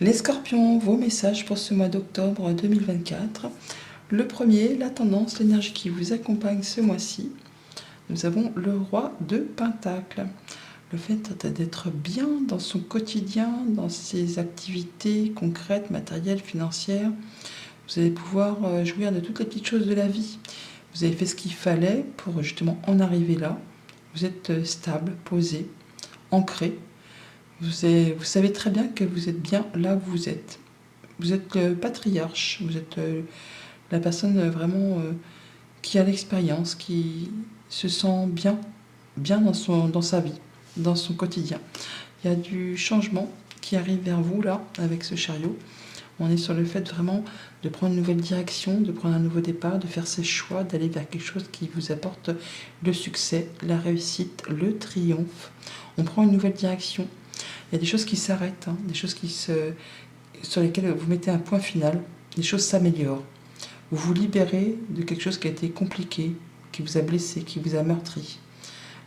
Les scorpions, vos messages pour ce mois d'octobre 2024. Le premier, la tendance, l'énergie qui vous accompagne ce mois-ci. Nous avons le roi de Pentacles. Le fait d'être bien dans son quotidien, dans ses activités concrètes, matérielles, financières. Vous allez pouvoir jouir de toutes les petites choses de la vie. Vous avez fait ce qu'il fallait pour justement en arriver là. Vous êtes stable, posé, ancré. Vous savez très bien que vous êtes bien là où vous êtes. Vous êtes le patriarche, vous êtes la personne vraiment qui a l'expérience, qui se sent bien dans sa vie, dans son quotidien. Il y a du changement qui arrive vers vous là, avec ce chariot. On est sur le fait vraiment de prendre une nouvelle direction, de prendre un nouveau départ, de faire ses choix, d'aller vers quelque chose qui vous apporte le succès, la réussite, le triomphe. On prend une nouvelle direction. Il y a des choses qui s'arrêtent, des choses sur lesquelles vous mettez un point final, les choses s'améliorent. Vous vous libérez de quelque chose qui a été compliqué, qui vous a blessé, qui vous a meurtri.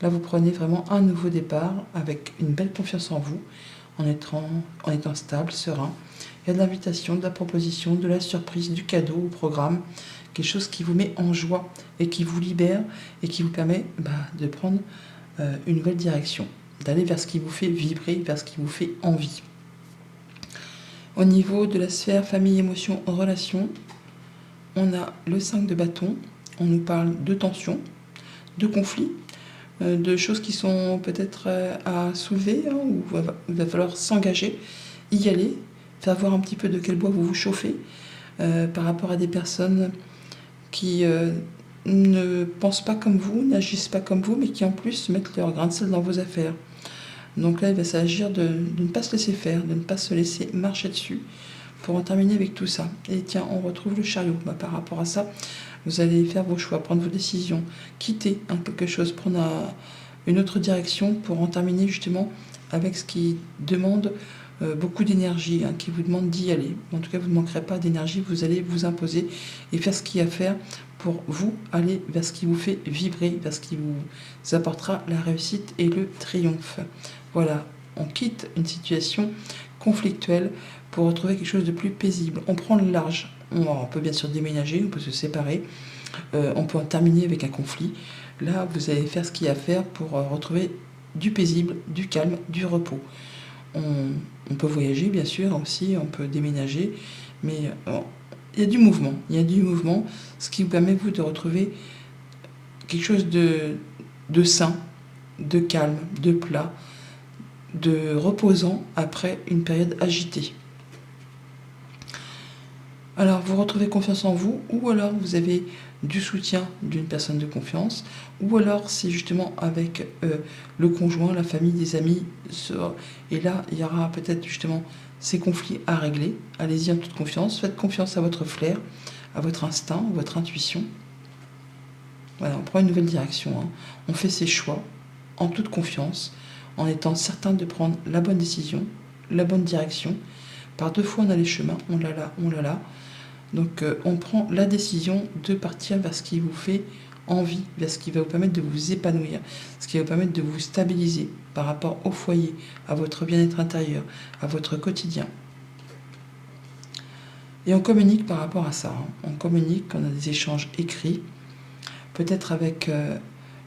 Là, vous prenez vraiment un nouveau départ avec une belle confiance en vous, en étant stable, serein. Il y a de l'invitation, de la proposition, de la surprise, du cadeau au programme, quelque chose qui vous met en joie et qui vous libère et qui vous permet de prendre une nouvelle direction, d'aller vers ce qui vous fait vibrer, vers ce qui vous fait envie. Au niveau de la sphère famille, émotion, relation, on a le 5 de bâton. On nous parle de tensions, de conflits, de choses qui sont peut-être à soulever, où il va falloir s'engager, y aller, faire voir un petit peu de quel bois vous vous chauffez par rapport à des personnes qui ne pensent pas comme vous, n'agissent pas comme vous, mais qui en plus mettent leur grain de sel dans vos affaires. Donc là, il va s'agir de ne pas se laisser faire, de ne pas se laisser marcher dessus pour en terminer avec tout ça. Et tiens, on retrouve le chariot. Par rapport à ça, vous allez faire vos choix, prendre vos décisions, quitter quelque chose, prendre une autre direction pour en terminer justement avec ce qui demande beaucoup d'énergie, qui vous demande d'y aller. En tout cas, vous ne manquerez pas d'énergie, vous allez vous imposer et faire ce qu'il y a à faire pour vous aller vers ce qui vous fait vibrer, vers ce qui vous apportera la réussite et le triomphe. Voilà, on quitte une situation conflictuelle pour retrouver quelque chose de plus paisible. On prend le large. On peut bien sûr déménager, on peut se séparer, on peut en terminer avec un conflit. Là, vous allez faire ce qu'il y a à faire pour retrouver du paisible, du calme, du repos. On peut voyager, bien sûr, aussi, on peut déménager, mais il y a du mouvement. Il y a du mouvement, ce qui vous permet, vous, de retrouver quelque chose de sain, de calme, de plat, de reposant après une période agitée. Alors, vous retrouvez confiance en vous, ou alors vous avez du soutien d'une personne de confiance, ou alors c'est justement avec le conjoint, la famille, des amis, et là, il y aura peut-être justement ces conflits à régler. Allez-y en toute confiance, faites confiance à votre flair, à votre instinct, à votre intuition. Voilà, on prend une nouvelle direction, on fait ses choix en toute confiance, en étant certain de prendre la bonne décision, la bonne direction. Par 2 fois, on a les chemins, on l'a là. Donc, on prend la décision de partir vers ce qui vous fait envie, vers ce qui va vous permettre de vous épanouir, ce qui va vous permettre de vous stabiliser par rapport au foyer, à votre bien-être intérieur, à votre quotidien. Et on communique par rapport à ça. On communique, on a des échanges écrits, peut-être avec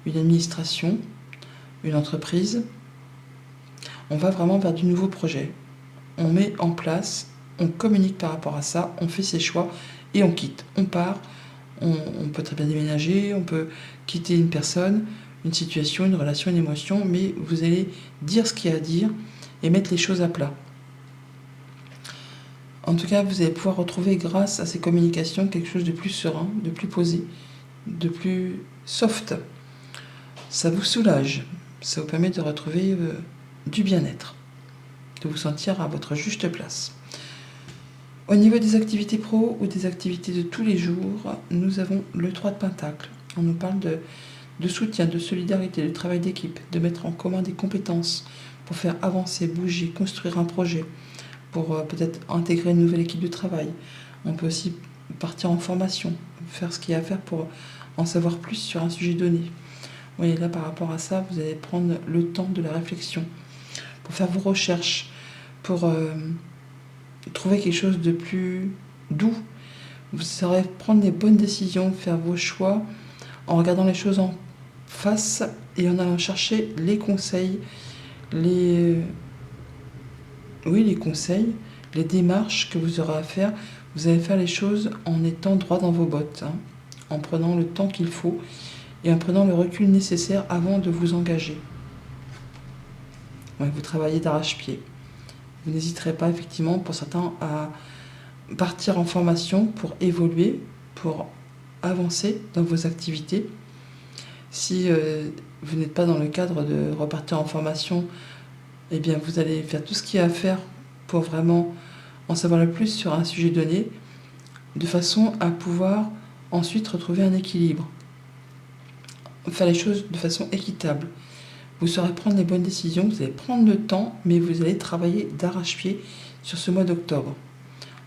une administration, une entreprise. On va vraiment vers du nouveau projet. On met en place, on communique par rapport à ça, on fait ses choix et on quitte. On part, on peut très bien déménager, on peut quitter une personne, une situation, une relation, une émotion, mais vous allez dire ce qu'il y a à dire et mettre les choses à plat. En tout cas, vous allez pouvoir retrouver grâce à ces communications quelque chose de plus serein, de plus posé, de plus soft. Ça vous soulage, ça vous permet de retrouver du bien-être, de vous sentir à votre juste place. Au niveau des activités pro ou des activités de tous les jours, nous avons le 3 de Pentacle. On nous parle de soutien, de solidarité, de travail d'équipe, de mettre en commun des compétences pour faire avancer, bouger, construire un projet, pour peut-être intégrer une nouvelle équipe de travail. On peut aussi partir en formation, faire ce qu'il y a à faire pour en savoir plus sur un sujet donné. Vous voyez, là, par rapport à ça, vous allez prendre le temps de la réflexion pour faire vos recherches, pour trouver quelque chose de plus doux. Vous saurez prendre les bonnes décisions, faire vos choix en regardant les choses en face et en allant chercher les conseils, les conseils, les démarches que vous aurez à faire. Vous allez faire les choses en étant droit dans vos bottes, hein, en prenant le temps qu'il faut et en prenant le recul nécessaire avant de vous engager. Ouais, vous travaillez d'arrache-pied. Vous n'hésiterez pas, effectivement, pour certains, à partir en formation pour évoluer, pour avancer dans vos activités. Si vous n'êtes pas dans le cadre de repartir en formation, eh bien, vous allez faire tout ce qu'il y a à faire pour vraiment en savoir le plus sur un sujet donné, de façon à pouvoir ensuite retrouver un équilibre. Faire les choses de façon équitable. Vous saurez prendre les bonnes décisions, vous allez prendre le temps, mais vous allez travailler d'arrache-pied sur ce mois d'octobre.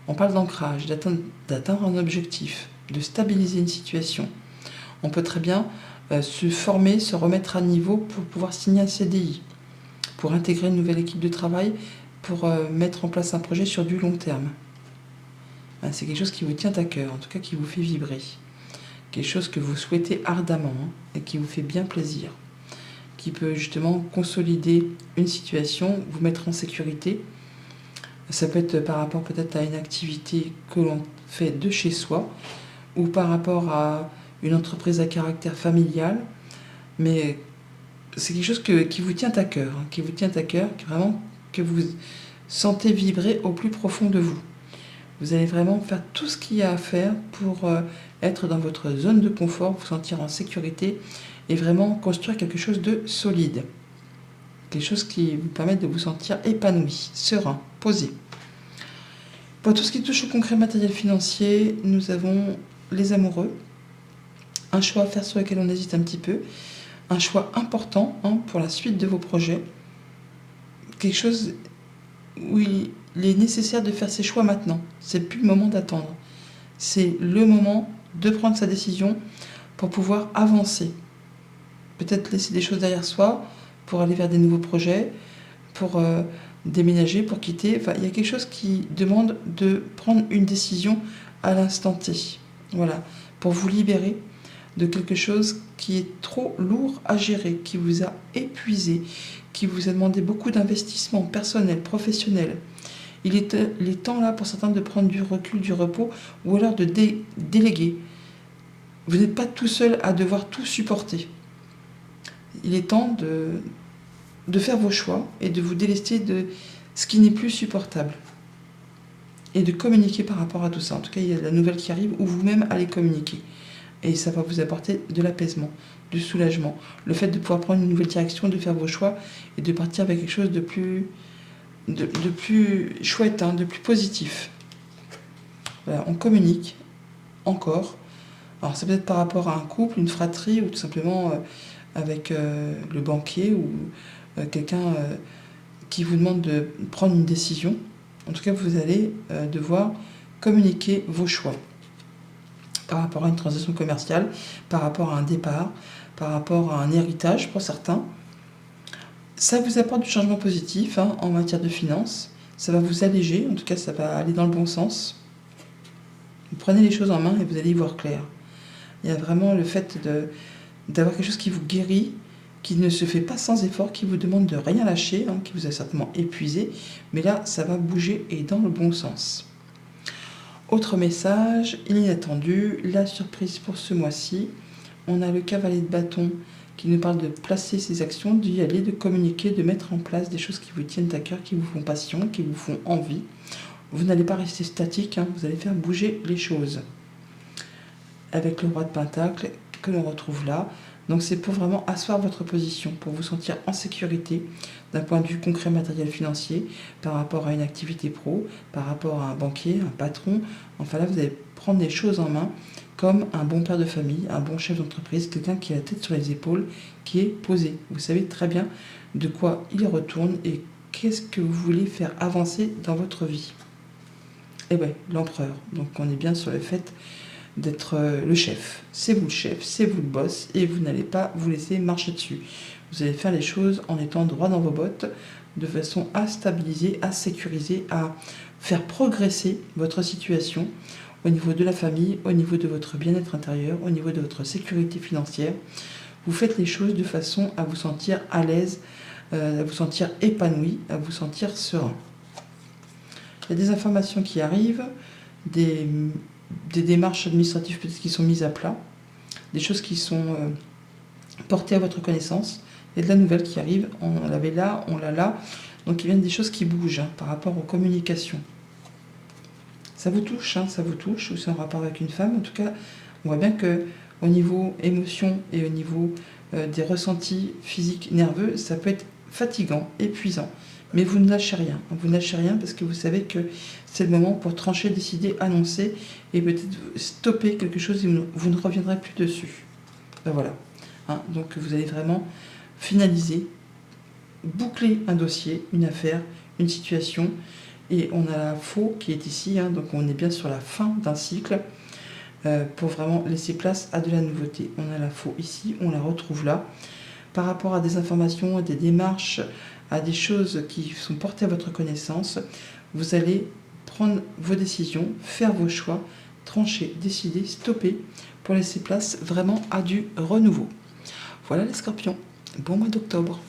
On parle d'ancrage, d'atteindre un objectif, de stabiliser une situation. On peut très bien se former, se remettre à niveau pour pouvoir signer un CDI, pour intégrer une nouvelle équipe de travail, pour mettre en place un projet sur du long terme. C'est quelque chose qui vous tient à cœur, en tout cas qui vous fait vibrer. Quelque chose que vous souhaitez ardemment, hein, et qui vous fait bien plaisir. Qui peut justement consolider une situation, vous mettre en sécurité. Ça peut être par rapport peut-être à une activité que l'on fait de chez soi, ou par rapport à une entreprise à caractère familial, mais c'est quelque chose qui vous tient à cœur, hein, qui vous tient à cœur, que vous sentez vibrer au plus profond de vous. Vous allez vraiment faire tout ce qu'il y a à faire pour être dans votre zone de confort, vous sentir en sécurité et vraiment construire quelque chose de solide. Quelque chose qui vous permette de vous sentir épanoui, serein, posé. Pour tout ce qui touche au concret matériel financier, nous avons les amoureux. Un choix à faire sur lequel on hésite un petit peu. Un choix important, hein, pour la suite de vos projets. Quelque chose où il est nécessaire de faire ses choix maintenant. C'est plus le moment d'attendre. C'est le moment de prendre sa décision pour pouvoir avancer. Peut-être laisser des choses derrière soi pour aller vers des nouveaux projets, pour déménager, pour quitter. Enfin, il y a quelque chose qui demande de prendre une décision à l'instant T. Voilà, pour vous libérer de quelque chose qui est trop lourd à gérer, qui vous a épuisé, qui vous a demandé beaucoup d'investissement personnel, professionnel. Il est temps là pour certains de prendre du recul, du repos, ou alors de déléguer. Vous n'êtes pas tout seul à devoir tout supporter. Il est temps de faire vos choix et de vous délester de ce qui n'est plus supportable. Et de communiquer par rapport à tout ça. En tout cas, il y a la nouvelle qui arrive où vous-même allez communiquer. Et ça va vous apporter de l'apaisement, du soulagement. Le fait de pouvoir prendre une nouvelle direction, de faire vos choix et de partir avec quelque chose de plus chouette, hein, de plus positif. Voilà, on communique encore. Alors c'est peut-être par rapport à un couple, une fratrie, ou tout simplement avec le banquier ou quelqu'un qui vous demande de prendre une décision. En tout cas, vous allez devoir communiquer vos choix par rapport à une transaction commerciale, par rapport à un départ, par rapport à un héritage pour certains. Ça vous apporte du changement positif, hein, en matière de finances. Ça va vous alléger, en tout cas ça va aller dans le bon sens. Vous prenez les choses en main et vous allez y voir clair. Il y a vraiment le fait d'avoir quelque chose qui vous guérit, qui ne se fait pas sans effort, qui vous demande de rien lâcher, hein, qui vous a certainement épuisé, mais là ça va bouger et dans le bon sens. Autre message inattendu, la surprise pour ce mois-ci. On a le cavalier de bâton qui nous parle de placer ses actions, d'y aller, de communiquer, de mettre en place des choses qui vous tiennent à cœur, qui vous font passion, qui vous font envie. Vous n'allez pas rester statique, hein, vous allez faire bouger les choses. Avec le roi de Pentacle que l'on retrouve là. Donc c'est pour vraiment asseoir votre position, pour vous sentir en sécurité d'un point de vue concret matériel financier, par rapport à une activité pro, par rapport à un banquier, un patron. Enfin là, vous allez prendre des choses en main comme un bon père de famille, un bon chef d'entreprise, quelqu'un qui a la tête sur les épaules, qui est posé. Vous savez très bien de quoi il retourne et qu'est-ce que vous voulez faire avancer dans votre vie. Et ouais, l'empereur. Donc on est bien sur le fait d'être le chef. C'est vous le chef, c'est vous le boss, et vous n'allez pas vous laisser marcher dessus. Vous allez faire les choses en étant droit dans vos bottes, de façon à stabiliser, à sécuriser, à faire progresser votre situation au niveau de la famille, au niveau de votre bien-être intérieur, au niveau de votre sécurité financière. Vous faites les choses de façon à vous sentir à l'aise, à vous sentir épanoui, à vous sentir serein. Il y a des informations qui arrivent, des démarches administratives peut-être qui sont mises à plat, des choses qui sont portées à votre connaissance. Il y a de la nouvelle qui arrive, on l'avait là, on l'a là. Donc il y a des choses qui bougent par rapport aux communications. Ça vous touche, ça vous touche, ou c'est en rapport avec une femme. En tout cas, on voit bien que au niveau émotion et au niveau des ressentis physiques nerveux, ça peut être fatigant, épuisant. Mais vous ne lâchez rien. Vous ne lâchez rien parce que vous savez que c'est le moment pour trancher, décider, annoncer et peut-être stopper quelque chose et vous ne reviendrez plus dessus. Ben voilà. Donc vous allez vraiment finaliser, boucler un dossier, une affaire, une situation. Et on a la faux qui est ici, donc on est bien sur la fin d'un cycle pour vraiment laisser place à de la nouveauté. On a la faux ici, on la retrouve là. Par rapport à des informations, à des démarches, à des choses qui sont portées à votre connaissance, vous allez prendre vos décisions, faire vos choix, trancher, décider, stopper pour laisser place vraiment à du renouveau. Voilà les scorpions, bon mois d'octobre.